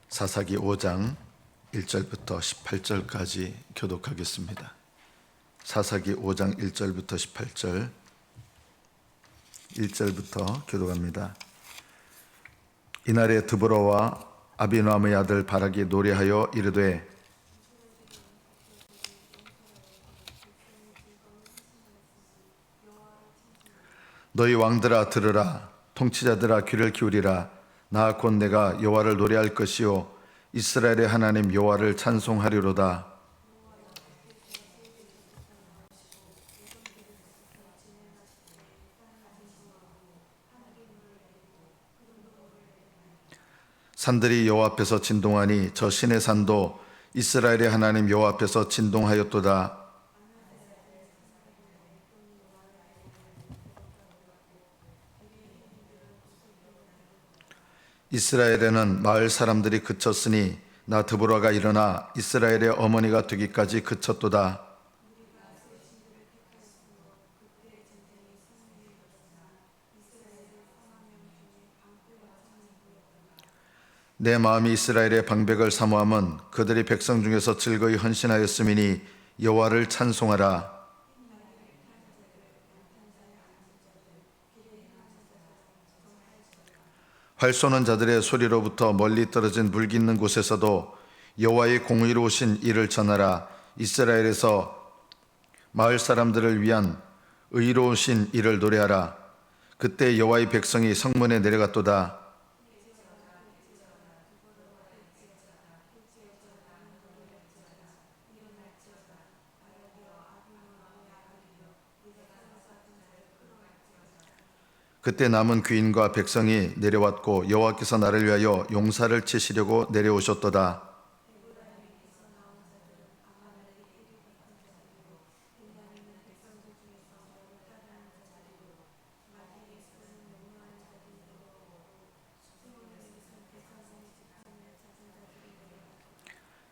사사기 5장 1절부터 18절까지 교독하겠습니다. 사사기 5장 1절부터 18절 1절부터 교독합니다. 이날에 드보라와 아비노함의 아들 바락이 노래하여 이르되 너희 왕들아 들으라, 통치자들아 귀를 기울이라. 나 곧 내가 여호와를 노래할 것이요 이스라엘의 하나님 여호와를 찬송하리로다. 산들이 여호와 앞에서 진동하니 저 신의 산도 이스라엘의 하나님 여호와 앞에서 진동하였도다. 이스라엘에는 마을 사람들이 그쳤으니 나 드보라가 일어나 이스라엘의 어머니가 되기까지 그쳤도다. 내 마음이 이스라엘의 방백을 사모함은 그들이 백성 중에서 즐거이 헌신하였음이니 여호와를 찬송하라. 활 쏘는 자들의 소리로부터 멀리 떨어진 물 깃는 곳에서도 여호와의 공의로우신 일을 전하라. 이스라엘에서 마을 사람들을 위한 의로우신 일을 노래하라. 그때 여호와의 백성이 성문에 내려갔도다. 그때 남은 귀인과 백성이 내려왔고 여호와께서 나를 위하여 용사를 치시려고 내려오셨도다.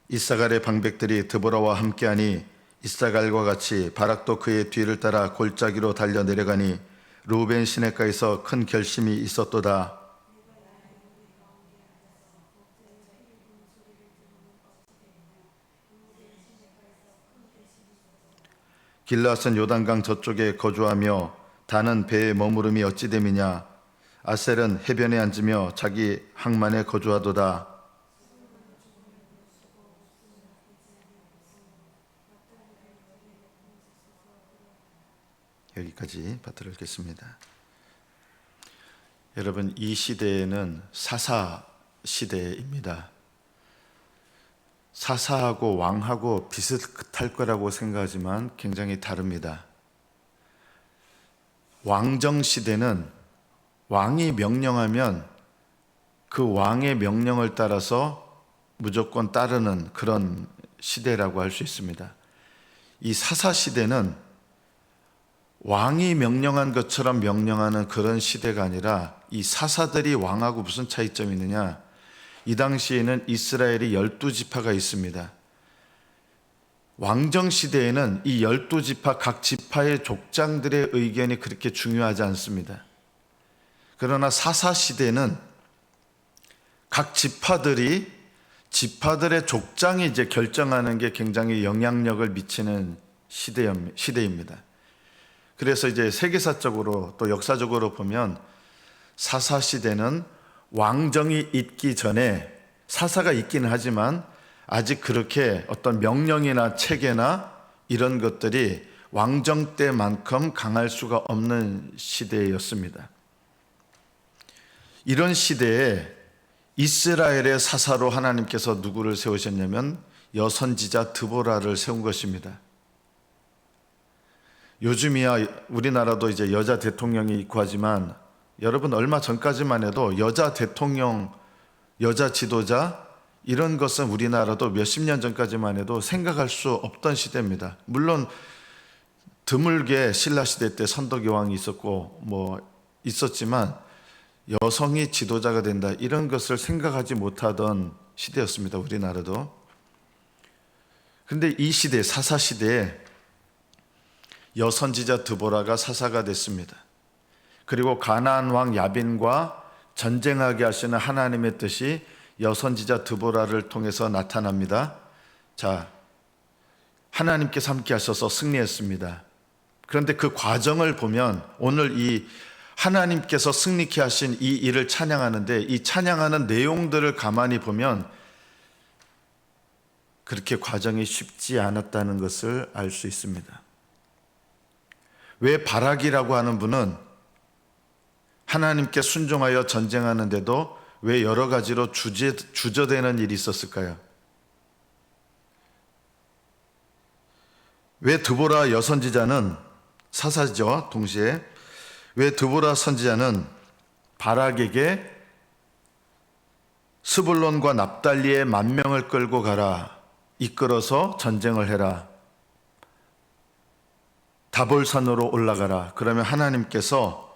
이사갈의 방백들이 드보라와 함께하니 이사갈과 같이 바락도 그의 뒤를 따라 골짜기로 달려 내려가니 루벤 시내가에서 큰 결심이 있었도다. 길앗은 요단강 저쪽에 거주하며 단은 배에 머무름이 어찌 됨이냐. 아셀은 해변에 앉으며 자기 항만에 거주하도다. 여기까지 받들어 읽겠습니다. 여러분, 이 시대에는 사사 시대입니다. 사사하고 왕하고 비슷할 거라고 생각하지만 굉장히 다릅니다. 왕정 시대는 왕이 명령하면 그 왕의 명령을 따라서 무조건 따르는 그런 시대라고 할 수 있습니다. 이 사사 시대는 왕이 명령한 것처럼 명령하는 그런 시대가 아니라 이 사사들이 왕하고 무슨 차이점이 있느냐. 이 당시에는 이스라엘이 12지파가 있습니다. 왕정 시대에는 이 12지파 각 지파의 족장들의 의견이 그렇게 중요하지 않습니다. 그러나 사사 시대는 각 지파들이 지파들의 족장이 이제 결정하는 게 굉장히 영향력을 미치는 시대입니다. 그래서 이제 세계사적으로 또 역사적으로 보면 사사 시대는 왕정이 있기 전에, 사사가 있기는 하지만 아직 그렇게 어떤 명령이나 체계나 이런 것들이 왕정 때만큼 강할 수가 없는 시대였습니다. 이런 시대에 이스라엘의 사사로 하나님께서 누구를 세우셨냐면 여선지자 드보라를 세운 것입니다. 요즘이야 우리나라도 이제 여자 대통령이 있고 하지만 여러분, 얼마 전까지만 해도 여자 대통령, 여자 지도자 이런 것은 우리나라도 몇십 년 전까지만 해도 생각할 수 없던 시대입니다. 물론 드물게 신라시대 때 선덕여왕이 있었고 있었지만 여성이 지도자가 된다, 이런 것을 생각하지 못하던 시대였습니다. 우리나라도. 근데 이 시대, 사사 시대에 여선지자 드보라가 사사가 됐습니다. 그리고 가나안 왕 야빈과 전쟁하게 하시는 하나님의 뜻이 여선지자 드보라를 통해서 나타납니다. 자, 하나님께서 함께 하셔서 승리했습니다. 그런데 그 과정을 보면 오늘 이 하나님께서 승리케 하신 이 일을 찬양하는데 이 찬양하는 내용들을 가만히 보면 그렇게 과정이 쉽지 않았다는 것을 알 수 있습니다. 왜 바락이라고 하는 분은 하나님께 순종하여 전쟁하는데도 왜 여러 가지로 주저되는 일이 있었을까요? 왜 드보라 여선지자는 사사죠, 동시에 왜 드보라 선지자는 바락에게 스불론과 납달리의 10,000명을 끌고 가라, 이끌어서 전쟁을 해라, 다볼산으로 올라가라. 그러면 하나님께서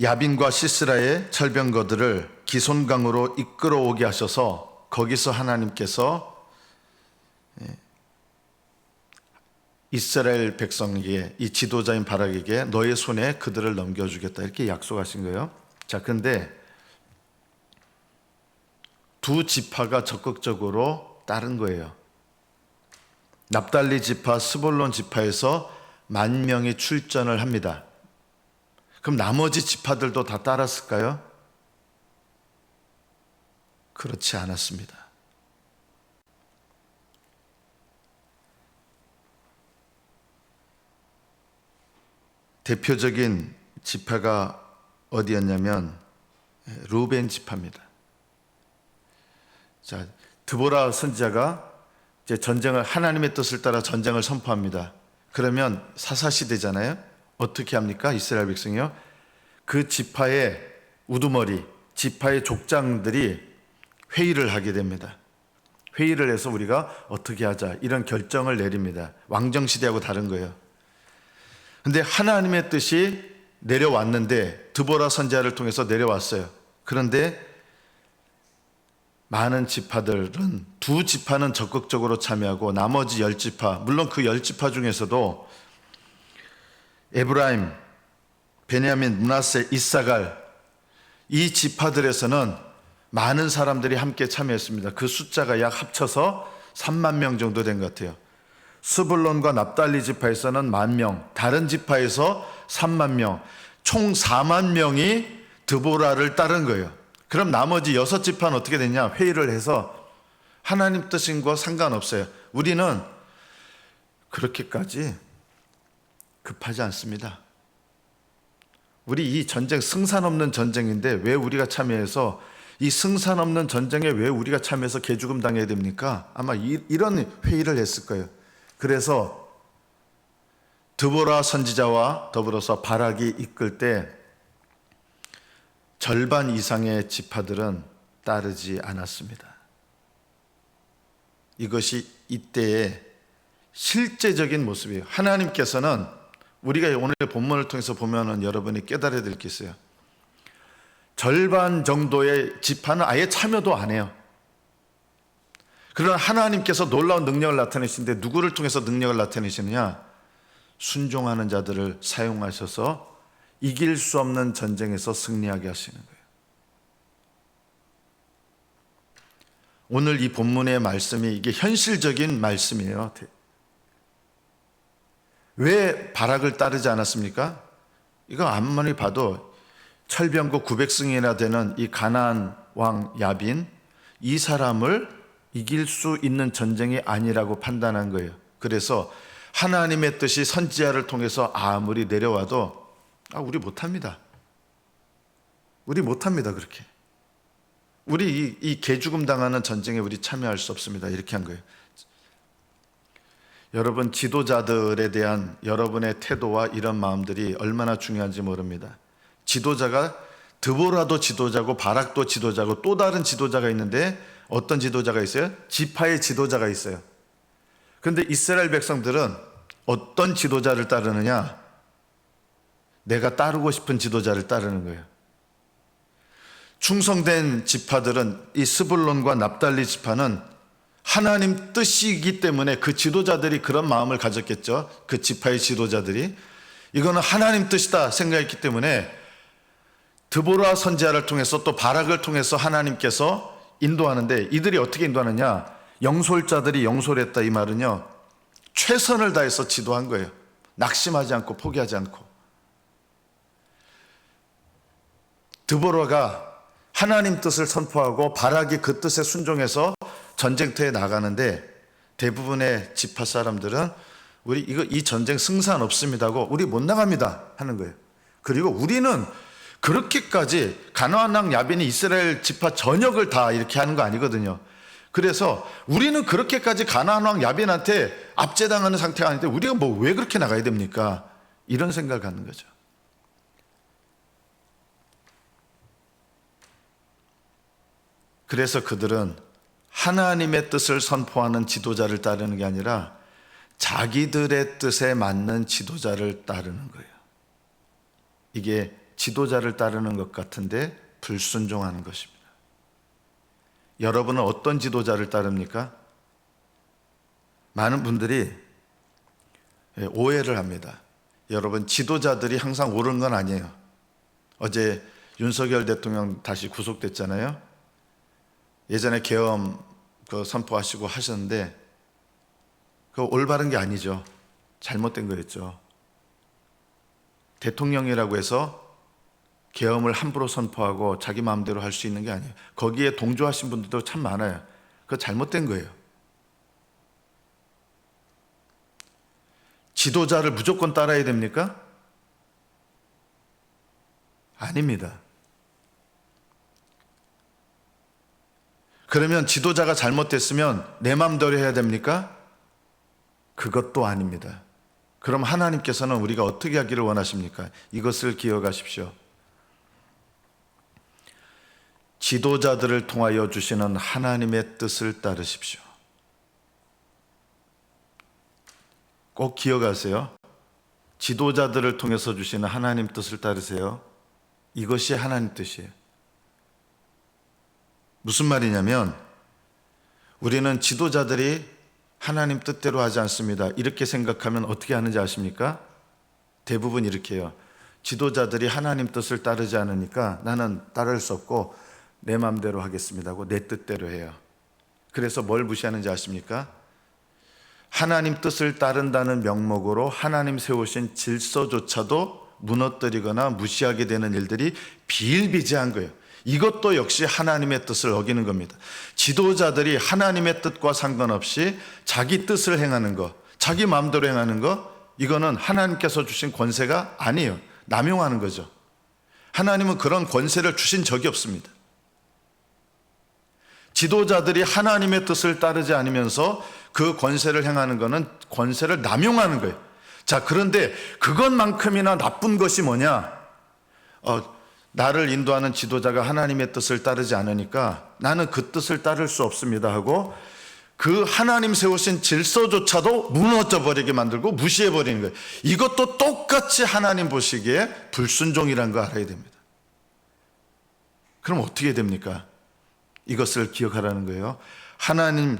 야빈과 시스라의 철병거들을 기손강으로 이끌어오게 하셔서 거기서 하나님께서 이스라엘 백성에게, 이 지도자인 바락에게 너의 손에 그들을 넘겨주겠다, 이렇게 약속하신 거예요. 자, 그런데 두 지파가 적극적으로 따른 거예요. 납달리 지파, 스볼론 지파에서 10,000명이 출전을 합니다. 그럼 나머지 지파들도 다 따랐을까요? 그렇지 않았습니다. 대표적인 지파가 어디였냐면 루벤 지파입니다. 자, 드보라 선지자가 이제 전쟁을, 하나님의 뜻을 따라 전쟁을 선포합니다. 그러면 사사시대잖아요. 어떻게 합니까? 이스라엘 백성이요. 그 지파의 우두머리, 지파의 족장들이 회의를 하게 됩니다. 회의를 해서 우리가 어떻게 하자, 이런 결정을 내립니다. 왕정시대하고 다른 거예요. 근데 하나님의 뜻이 내려왔는데 드보라 선지자를 통해서 내려왔어요. 그런데 많은 지파들은, 두 지파는 적극적으로 참여하고 나머지 10지파, 물론 그 10지파 중에서도 에브라임, 베냐민, 므낫세, 이사갈, 이 지파들에서는 많은 사람들이 함께 참여했습니다. 그 숫자가 약 합쳐서 30,000명 정도 된 것 같아요. 스불론과 납달리 지파에서는 10,000명, 다른 지파에서 30,000명, 총 40,000명이 드보라를 따른 거예요. 그럼 나머지 6지파는 어떻게 됐냐? 회의를 해서 하나님 뜻인 거 상관없어요. 우리는 그렇게까지 급하지 않습니다. 우리 이 전쟁 승산 없는 전쟁인데 왜 우리가 참여해서, 이 승산 없는 전쟁에 왜 우리가 참여해서 개죽음 당해야 됩니까? 아마 이런 회의를 했을 거예요. 그래서 드보라 선지자와 더불어서 바락이 이끌 때 절반 이상의 지파들은 따르지 않았습니다. 이것이 이때의 실제적인 모습이에요. 하나님께서는, 우리가 오늘 본문을 통해서 보면은 여러분이 깨달아야 될 게 있어요. 절반 정도의 지파는 아예 참여도 안 해요. 그러나 하나님께서 놀라운 능력을 나타내시는데 누구를 통해서 능력을 나타내시느냐? 순종하는 자들을 사용하셔서 이길 수 없는 전쟁에서 승리하게 하시는 거예요. 오늘 이 본문의 말씀이, 이게 현실적인 말씀이에요. 왜 바락을 따르지 않았습니까? 이거 아무리 봐도 철병거 900승이나 되는 이 가나안 왕 야빈, 이 사람을 이길 수 있는 전쟁이 아니라고 판단한 거예요. 그래서 하나님의 뜻이 선지자를 통해서 아무리 내려와도 우리 못합니다. 우리 못합니다. 그렇게. 우리 이 개죽음 당하는 전쟁에 우리 참여할 수 없습니다. 이렇게 한 거예요. 여러분, 지도자들에 대한 여러분의 태도와 이런 마음들이 얼마나 중요한지 모릅니다. 지도자가, 드보라도 지도자고 바락도 지도자고 또 다른 지도자가 있는데 어떤 지도자가 있어요? 지파의 지도자가 있어요. 그런데 이스라엘 백성들은 어떤 지도자를 따르느냐? 내가 따르고 싶은 지도자를 따르는 거예요. 충성된 지파들은, 이 스불론과 납달리 지파는 하나님 뜻이기 때문에 그 지도자들이 그런 마음을 가졌겠죠. 그 지파의 지도자들이 이거는 하나님 뜻이다 생각했기 때문에 드보라 선지자를 통해서 또 바락을 통해서 하나님께서 인도하는데, 이들이 어떻게 인도하느냐? 영솔자들이 영솔했다, 이 말은요, 최선을 다해서 지도한 거예요. 낙심하지 않고 포기하지 않고. 드보라가 하나님 뜻을 선포하고 바락이 그 뜻에 순종해서 전쟁터에 나가는데, 대부분의 지파 사람들은 우리 이 전쟁 승산 없습니다고, 우리 못 나갑니다 하는 거예요. 그리고 우리는 그렇게까지 가나안 왕 야빈이 이스라엘 지파 전역을 다 이렇게 하는 거 아니거든요. 그래서 우리는 그렇게까지 가나안 왕 야빈한테 압제당하는 상태가 아닌데 우리가 뭐 왜 그렇게 나가야 됩니까? 이런 생각을 갖는 거죠. 그래서 그들은 하나님의 뜻을 선포하는 지도자를 따르는 게 아니라 자기들의 뜻에 맞는 지도자를 따르는 거예요. 이게 지도자를 따르는 것 같은데 불순종하는 것입니다. 여러분은 어떤 지도자를 따릅니까? 많은 분들이 오해를 합니다. 여러분, 지도자들이 항상 옳은 건 아니에요. 어제 윤석열 대통령 다시 구속됐잖아요. 예전에 계엄 선포하시고 하셨는데 그거 올바른 게 아니죠. 잘못된 거였죠. 대통령이라고 해서 계엄을 함부로 선포하고 자기 마음대로 할 수 있는 게 아니에요. 거기에 동조하신 분들도 참 많아요. 그거 잘못된 거예요. 지도자를 무조건 따라야 됩니까? 아닙니다. 그러면 지도자가 잘못됐으면 내 마음대로 해야 됩니까? 그것도 아닙니다. 그럼 하나님께서는 우리가 어떻게 하기를 원하십니까? 이것을 기억하십시오. 지도자들을 통하여 주시는 하나님의 뜻을 따르십시오. 꼭 기억하세요. 지도자들을 통해서 주시는 하나님 뜻을 따르세요. 이것이 하나님 뜻이에요. 무슨 말이냐면, 우리는 지도자들이 하나님 뜻대로 하지 않습니다, 이렇게 생각하면 어떻게 하는지 아십니까? 대부분 이렇게 해요. 지도자들이 하나님 뜻을 따르지 않으니까 나는 따를 수 없고 내 마음대로 하겠습니다 하고 내 뜻대로 해요. 그래서 뭘 무시하는지 아십니까? 하나님 뜻을 따른다는 명목으로 하나님 세우신 질서조차도 무너뜨리거나 무시하게 되는 일들이 비일비재한 거예요. 이것도 역시 하나님의 뜻을 어기는 겁니다. 지도자들이 하나님의 뜻과 상관없이 자기 뜻을 행하는 것, 자기 마음대로 행하는 것, 이거는 하나님께서 주신 권세가 아니에요. 남용하는 거죠. 하나님은 그런 권세를 주신 적이 없습니다. 지도자들이 하나님의 뜻을 따르지 않으면서 그 권세를 행하는 것은 권세를 남용하는 거예요. 자, 그런데 그것만큼이나 나쁜 것이 뭐냐? 나를 인도하는 지도자가 하나님의 뜻을 따르지 않으니까 나는 그 뜻을 따를 수 없습니다 하고 그 하나님 세우신 질서조차도 무너져 버리게 만들고 무시해 버리는 거예요. 이것도 똑같이 하나님 보시기에 불순종이라는 거 알아야 됩니다. 그럼 어떻게 됩니까? 이것을 기억하라는 거예요. 하나님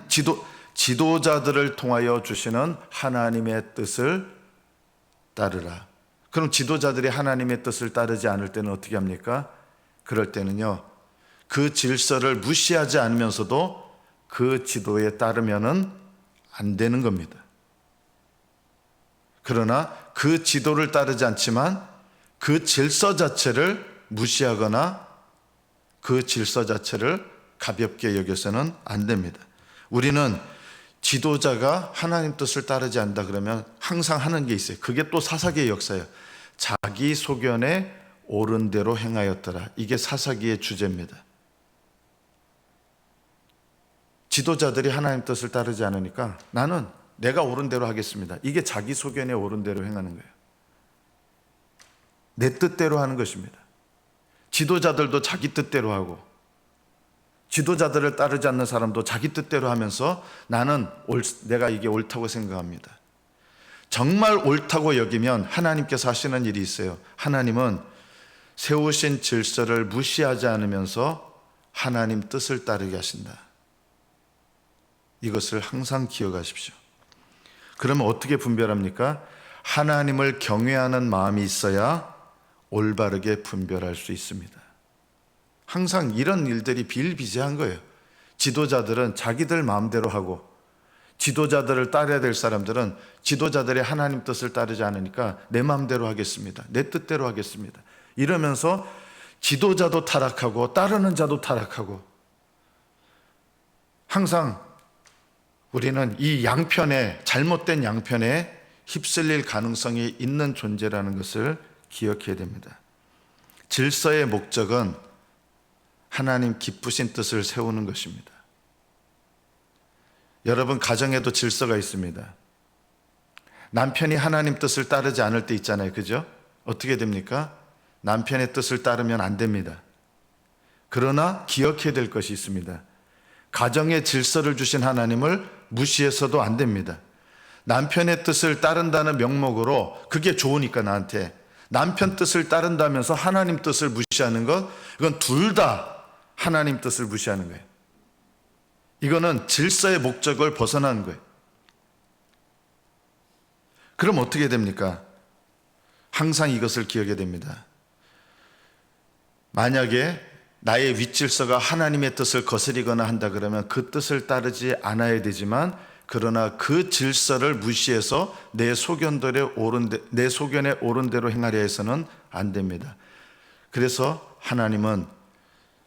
지도자들을 통하여 주시는 하나님의 뜻을 따르라. 그럼 지도자들이 하나님의 뜻을 따르지 않을 때는 어떻게 합니까? 그럴 때는요, 그 질서를 무시하지 않으면서도 그 지도에 따르면은 안 되는 겁니다. 그러나 그 지도를 따르지 않지만 그 질서 자체를 무시하거나 그 질서 자체를 가볍게 여겨서는 안 됩니다. 우리는 지도자가 하나님 뜻을 따르지 않는다 그러면 항상 하는 게 있어요. 그게 또 사사기의 역사예요. 자기 소견에 옳은 대로 행하였더라. 이게 사사기의 주제입니다. 지도자들이 하나님 뜻을 따르지 않으니까 나는 내가 옳은 대로 하겠습니다. 이게 자기 소견에 옳은 대로 행하는 거예요. 내 뜻대로 하는 것입니다. 지도자들도 자기 뜻대로 하고 지도자들을 따르지 않는 사람도 자기 뜻대로 하면서 나는 내가 이게 옳다고 생각합니다. 정말 옳다고 여기면 하나님께서 하시는 일이 있어요. 하나님은 세우신 질서를 무시하지 않으면서 하나님 뜻을 따르게 하신다. 이것을 항상 기억하십시오. 그러면 어떻게 분별합니까? 하나님을 경외하는 마음이 있어야 올바르게 분별할 수 있습니다. 항상 이런 일들이 비일비재한 거예요. 지도자들은 자기들 마음대로 하고 지도자들을 따라야 될 사람들은 지도자들의 하나님 뜻을 따르지 않으니까 내 마음대로 하겠습니다. 내 뜻대로 하겠습니다. 이러면서 지도자도 타락하고 따르는 자도 타락하고, 항상 우리는 이 양편에, 잘못된 양편에 휩쓸릴 가능성이 있는 존재라는 것을 기억해야 됩니다. 질서의 목적은 하나님 기쁘신 뜻을 세우는 것입니다. 여러분, 가정에도 질서가 있습니다. 남편이 하나님 뜻을 따르지 않을 때 있잖아요. 그죠? 어떻게 됩니까? 남편의 뜻을 따르면 안 됩니다. 그러나 기억해야 될 것이 있습니다. 가정의 질서를 주신 하나님을 무시해서도 안 됩니다. 남편의 뜻을 따른다는 명목으로 그게 좋으니까 나한테 남편 뜻을 따른다면서 하나님 뜻을 무시하는 것, 이건 둘 다 하나님 뜻을 무시하는 거예요. 이거는 질서의 목적을 벗어나는 거예요. 그럼 어떻게 됩니까? 항상 이것을 기억해야 됩니다. 만약에 나의 윗질서가 하나님의 뜻을 거스리거나 한다 그러면 그 뜻을 따르지 않아야 되지만, 그러나 그 질서를 무시해서 내 소견에 옳은 대로 행하려 해서는 안 됩니다. 그래서 하나님은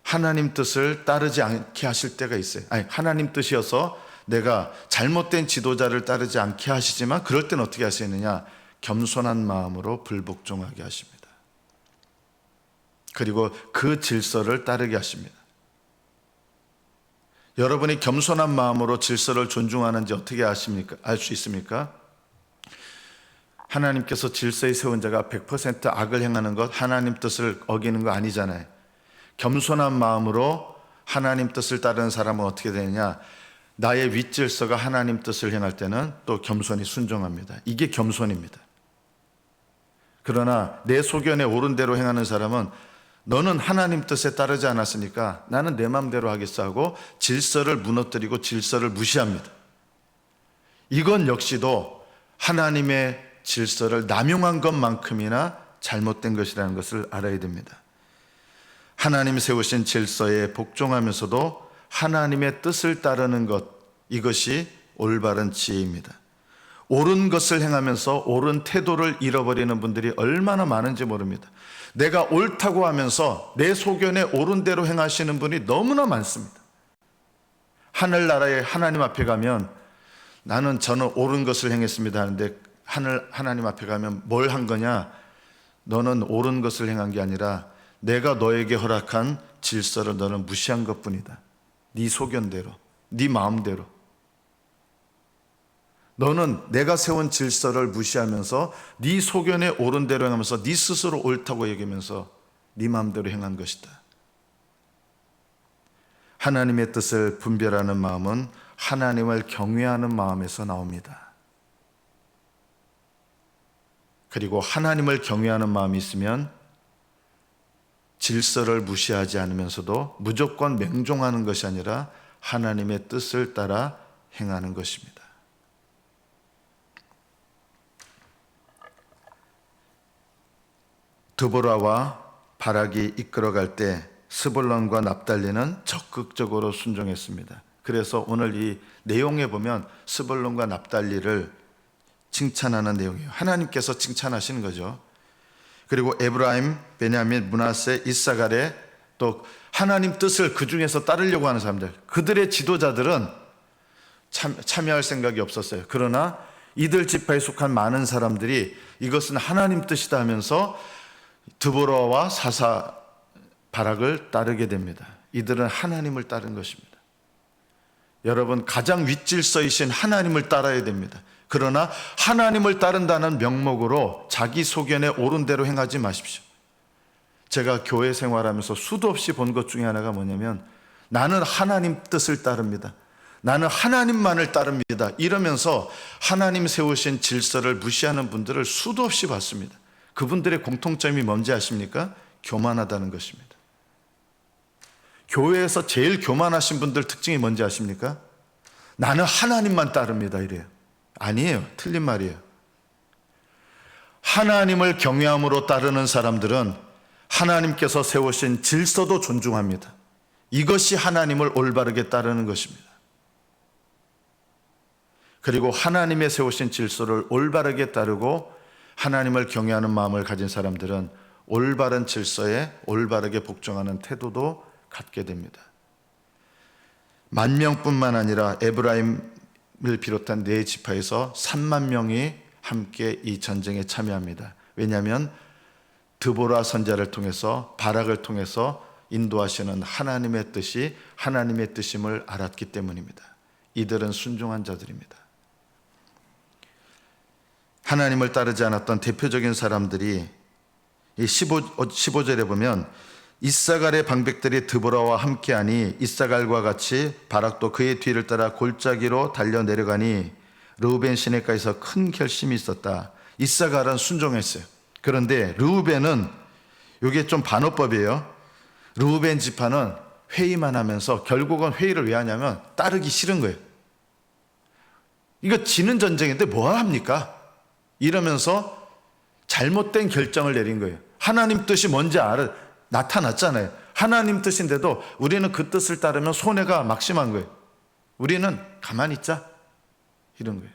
하나님 뜻을 따르지 않게 하실 때가 있어요. 하나님 뜻이어서 내가 잘못된 지도자를 따르지 않게 하시지만, 그럴 땐 어떻게 하시느냐? 겸손한 마음으로 불복종하게 하십니다. 그리고 그 질서를 따르게 하십니다. 여러분이 겸손한 마음으로 질서를 존중하는지 어떻게 아십니까? 알 수 있습니까? 하나님께서 질서에 세운 자가 100% 악을 행하는 것, 하나님 뜻을 어기는 거 아니잖아요. 겸손한 마음으로 하나님 뜻을 따르는 사람은 어떻게 되느냐? 나의 윗질서가 하나님 뜻을 행할 때는 또 겸손히 순종합니다. 이게 겸손입니다. 그러나 내 소견에 옳은 대로 행하는 사람은 너는 하나님 뜻에 따르지 않았으니까 나는 내 마음대로 하겠어 하고 질서를 무너뜨리고 질서를 무시합니다. 이건 역시도 하나님의 질서를 남용한 것만큼이나 잘못된 것이라는 것을 알아야 됩니다. 하나님이 세우신 질서에 복종하면서도 하나님의 뜻을 따르는 것, 이것이 올바른 지혜입니다. 옳은 것을 행하면서 옳은 태도를 잃어버리는 분들이 얼마나 많은지 모릅니다. 내가 옳다고 하면서 내 소견에 옳은 대로 행하시는 분이 너무나 많습니다. 하늘나라에 하나님 앞에 가면 저는 옳은 것을 행했습니다 하는데, 하나님 앞에 가면 뭘 한 거냐? 너는 옳은 것을 행한 게 아니라 내가 너에게 허락한 질서를 너는 무시한 것뿐이다. 네 소견대로, 네 마음대로. 너는 내가 세운 질서를 무시하면서 네 소견에 옳은 대로 행하면서 네 스스로 옳다고 여기면서 네 마음대로 행한 것이다. 하나님의 뜻을 분별하는 마음은 하나님을 경외하는 마음에서 나옵니다. 그리고 하나님을 경외하는 마음이 있으면 질서를 무시하지 않으면서도 무조건 맹종하는 것이 아니라 하나님의 뜻을 따라 행하는 것입니다. 드보라와 바락이 이끌어갈 때 스불론과 납달리는 적극적으로 순종했습니다. 그래서 오늘 이 내용에 보면 스불론과 납달리를 칭찬하는 내용이에요. 하나님께서 칭찬하시는 거죠. 그리고 에브라임, 베냐민, 므낫세, 이사갈의 또 하나님 뜻을 그 중에서 따르려고 하는 사람들, 그들의 지도자들은 참여할 생각이 없었어요. 그러나 이들 지파에 속한 많은 사람들이 이것은 하나님 뜻이다 하면서 드보라와 사사 바락을 따르게 됩니다. 이들은 하나님을 따른 것입니다. 여러분, 가장 윗질서이신 하나님을 따라야 됩니다. 그러나 하나님을 따른다는 명목으로 자기 소견에 옳은 대로 행하지 마십시오. 제가 교회 생활하면서 수도 없이 본 것 중에 하나가 뭐냐면, 나는 하나님 뜻을 따릅니다. 나는 하나님만을 따릅니다. 이러면서 하나님 세우신 질서를 무시하는 분들을 수도 없이 봤습니다. 그분들의 공통점이 뭔지 아십니까? 교만하다는 것입니다. 교회에서 제일 교만하신 분들 특징이 뭔지 아십니까? 나는 하나님만 따릅니다 이래요. 아니에요. 틀린 말이에요. 하나님을 경외함으로 따르는 사람들은 하나님께서 세우신 질서도 존중합니다. 이것이 하나님을 올바르게 따르는 것입니다. 그리고 하나님의 세우신 질서를 올바르게 따르고 하나님을 경외하는 마음을 가진 사람들은 올바른 질서에 올바르게 복종하는 태도도 갖게 됩니다. 10,000명뿐만 아니라 에브라임을 비롯한 네 지파에서 3만 명이 함께 이 전쟁에 참여합니다. 왜냐하면 드보라 선자를 통해서, 바락을 통해서 인도하시는 하나님의 뜻이 하나님의 뜻임을 알았기 때문입니다. 이들은 순종한 자들입니다. 하나님을 따르지 않았던 대표적인 사람들이 이 15절에 보면 이사갈의 방백들이 드보라와 함께하니 이사갈과 같이 바락도 그의 뒤를 따라 골짜기로 달려 내려가니 르우벤 시내가에서 큰 결심이 있었다. 이사갈은 순종했어요. 그런데 르우벤은, 이게 좀 반어법이에요. 르우벤 지파는 회의만 하면서 결국은 회의를 왜 하냐면 따르기 싫은 거예요. 이거 지는 전쟁인데 뭐 합니까? 이러면서 잘못된 결정을 내린 거예요. 하나님 뜻이 뭔지 나타났잖아요. 하나님 뜻인데도 우리는 그 뜻을 따르면 손해가 막심한 거예요. 우리는 가만히 있자, 이런 거예요.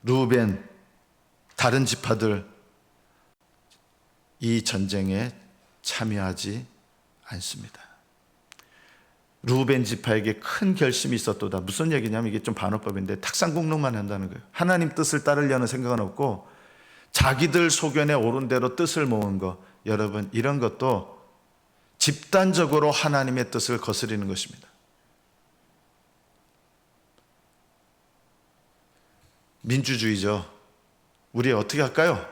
르우벤, 다른 지파들 이 전쟁에 참여하지 않습니다. 르우벤 지파에게 큰 결심이 있었도다. 무슨 얘기냐면 이게 좀 반어법인데 탁상공론만 한다는 거예요. 하나님 뜻을 따르려는 생각은 없고 자기들 소견에 옳은 대로 뜻을 모은 거. 여러분, 이런 것도 집단적으로 하나님의 뜻을 거스리는 것입니다. 민주주의죠. 우리 어떻게 할까요?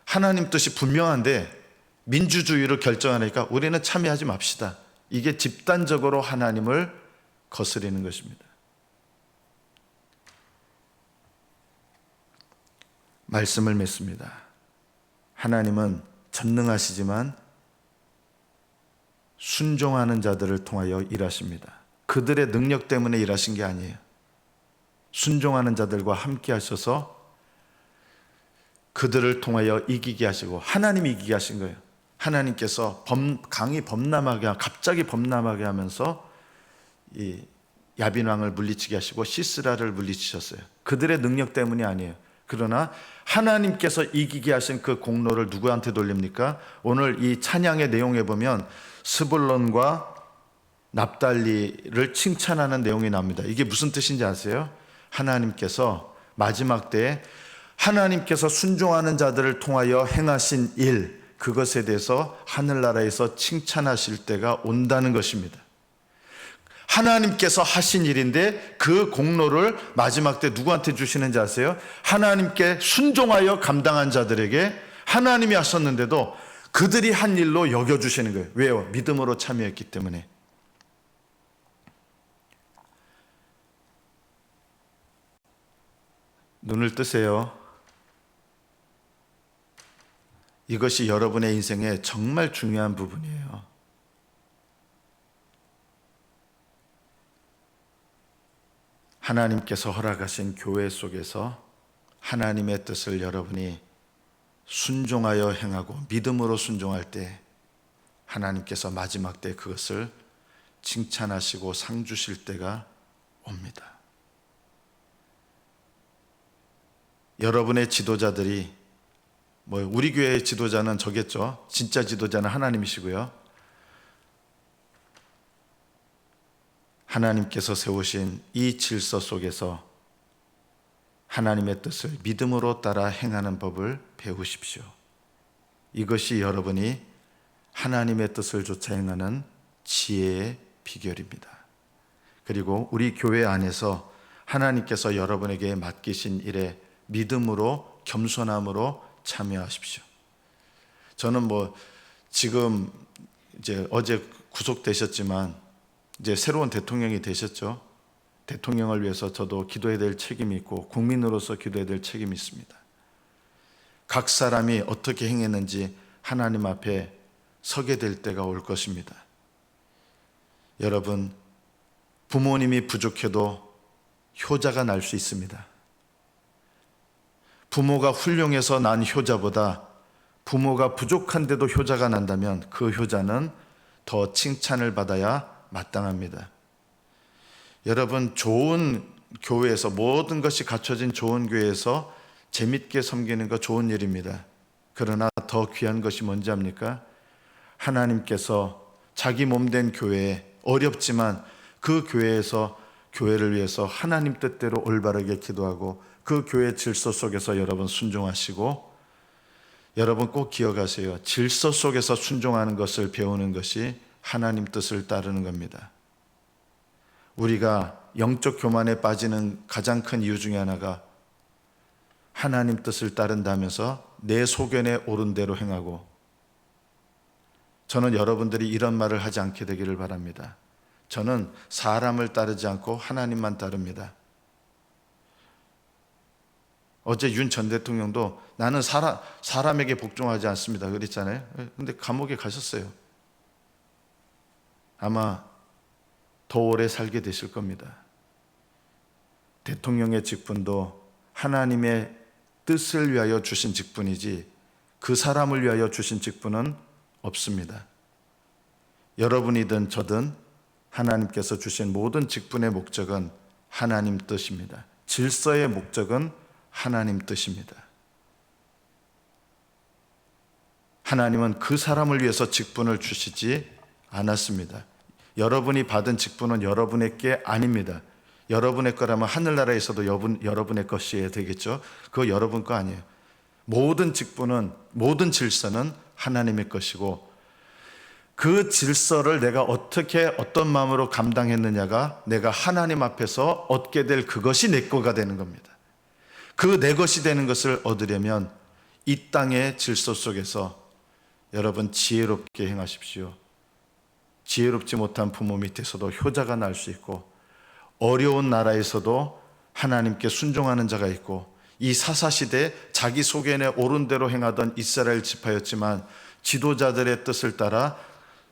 하나님 뜻이 분명한데 민주주의로 결정하니까 우리는 참여하지 맙시다. 이게 집단적으로 하나님을 거스리는 것입니다. 말씀을 맺습니다. 하나님은 전능하시지만 순종하는 자들을 통하여 일하십니다. 그들의 능력 때문에 일하신 게 아니에요. 순종하는 자들과 함께 하셔서 그들을 통하여 이기게 하시고, 하나님이 이기게 하신 거예요. 하나님께서 갑자기 범람하게 하면서 이 야빈 왕을 물리치게 하시고 시스라를 물리치셨어요. 그들의 능력 때문이 아니에요. 그러나 하나님께서 이기게 하신 그 공로를 누구한테 돌립니까? 오늘 이 찬양의 내용에 보면 스불론과 납달리를 칭찬하는 내용이 나옵니다. 이게 무슨 뜻인지 아세요? 하나님께서 마지막 때에 하나님께서 순종하는 자들을 통하여 행하신 일, 그것에 대해서 하늘나라에서 칭찬하실 때가 온다는 것입니다. 하나님께서 하신 일인데 그 공로를 마지막 때 누구한테 주시는지 아세요? 하나님께 순종하여 감당한 자들에게 하나님이 하셨는데도 그들이 한 일로 여겨주시는 거예요. 왜요? 믿음으로 참여했기 때문에. 눈을 뜨세요. 이것이 여러분의 인생에 정말 중요한 부분이에요. 하나님께서 허락하신 교회 속에서 하나님의 뜻을 여러분이 순종하여 행하고 믿음으로 순종할 때 하나님께서 마지막 때 그것을 칭찬하시고 상 주실 때가 옵니다. 여러분의 지도자들이, 우리 교회의 지도자는 저겠죠. 진짜 지도자는 하나님이시고요. 하나님께서 세우신 이 질서 속에서 하나님의 뜻을 믿음으로 따라 행하는 법을 배우십시오. 이것이 여러분이 하나님의 뜻을 쫓아 행하는 지혜의 비결입니다. 그리고 우리 교회 안에서 하나님께서 여러분에게 맡기신 일에 믿음으로, 겸손함으로 참여하십시오. 저는 지금 이제 어제 구속되셨지만 이제 새로운 대통령이 되셨죠. 대통령을 위해서 저도 기도해야 될 책임이 있고 국민으로서 기도해야 될 책임이 있습니다. 각 사람이 어떻게 행했는지 하나님 앞에 서게 될 때가 올 것입니다. 여러분, 부모님이 부족해도 효자가 날 수 있습니다. 부모가 훌륭해서 난 효자보다 부모가 부족한데도 효자가 난다면 그 효자는 더 칭찬을 받아야 마땅합니다. 여러분, 좋은 교회에서, 모든 것이 갖춰진 좋은 교회에서 재밌게 섬기는 거 좋은 일입니다. 그러나 더 귀한 것이 뭔지 압니까? 하나님께서 자기 몸된 교회에, 어렵지만 그 교회에서 교회를 위해서 하나님 뜻대로 올바르게 기도하고 그 교회 질서 속에서 여러분 순종하시고, 여러분 꼭 기억하세요. 질서 속에서 순종하는 것을 배우는 것이 하나님 뜻을 따르는 겁니다. 우리가 영적 교만에 빠지는 가장 큰 이유 중에 하나가 하나님 뜻을 따른다면서 내 소견에 옳은 대로 행하고, 저는 여러분들이 이런 말을 하지 않게 되기를 바랍니다. 저는 사람을 따르지 않고 하나님만 따릅니다. 어제 윤 전 대통령도 나는 사람에게 복종하지 않습니다 그랬잖아요. 근데 감옥에 가셨어요. 아마 더 오래 살게 되실 겁니다. 대통령의 직분도 하나님의 뜻을 위하여 주신 직분이지 그 사람을 위하여 주신 직분은 없습니다. 여러분이든 저든 하나님께서 주신 모든 직분의 목적은 하나님 뜻입니다. 질서의 목적은 하나님 뜻입니다. 하나님은 그 사람을 위해서 직분을 주시지 않았습니다. 여러분이 받은 직분은 여러분의 게 아닙니다. 여러분의 거라면 하늘나라에서도 여러분의 것이어야 되겠죠. 그거 여러분 거 아니에요. 모든 직분은, 모든 질서는 하나님의 것이고, 그 질서를 내가 어떻게, 어떤 마음으로 감당했느냐가 내가 하나님 앞에서 얻게 될 그것이 내 거가 되는 겁니다. 그 내 것이 되는 것을 얻으려면 이 땅의 질서 속에서 여러분 지혜롭게 행하십시오. 지혜롭지 못한 부모 밑에서도 효자가 날 수 있고, 어려운 나라에서도 하나님께 순종하는 자가 있고, 이 사사시대 자기 소견에 옳은 대로 행하던 이스라엘 지파였지만 지도자들의 뜻을 따라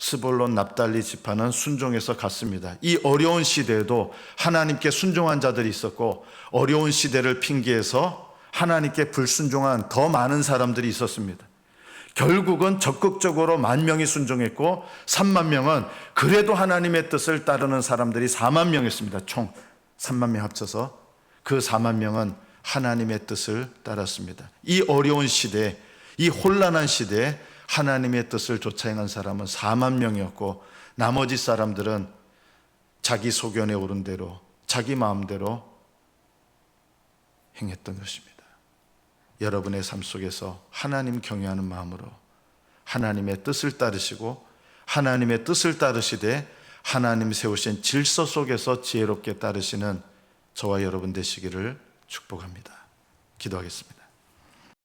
스볼론 납달리 지파는 순종해서 갔습니다. 이 어려운 시대에도 하나님께 순종한 자들이 있었고, 어려운 시대를 핑계해서 하나님께 불순종한 더 많은 사람들이 있었습니다. 결국은 적극적으로 10,000명이 순종했고 30,000명은 그래도 하나님의 뜻을 따르는 사람들이 40,000명이었습니다. 총 30,000명 합쳐서 그 40,000명은 하나님의 뜻을 따랐습니다. 이 어려운 시대에, 이 혼란한 시대에 하나님의 뜻을 좇아 행한 사람은 40,000명이었고 나머지 사람들은 자기 소견에 오른 대로, 자기 마음대로 행했던 것입니다. 여러분의 삶 속에서 하나님 경외하는 마음으로 하나님의 뜻을 따르시고, 하나님의 뜻을 따르시되 하나님 세우신 질서 속에서 지혜롭게 따르시는 저와 여러분 되시기를 축복합니다. 기도하겠습니다.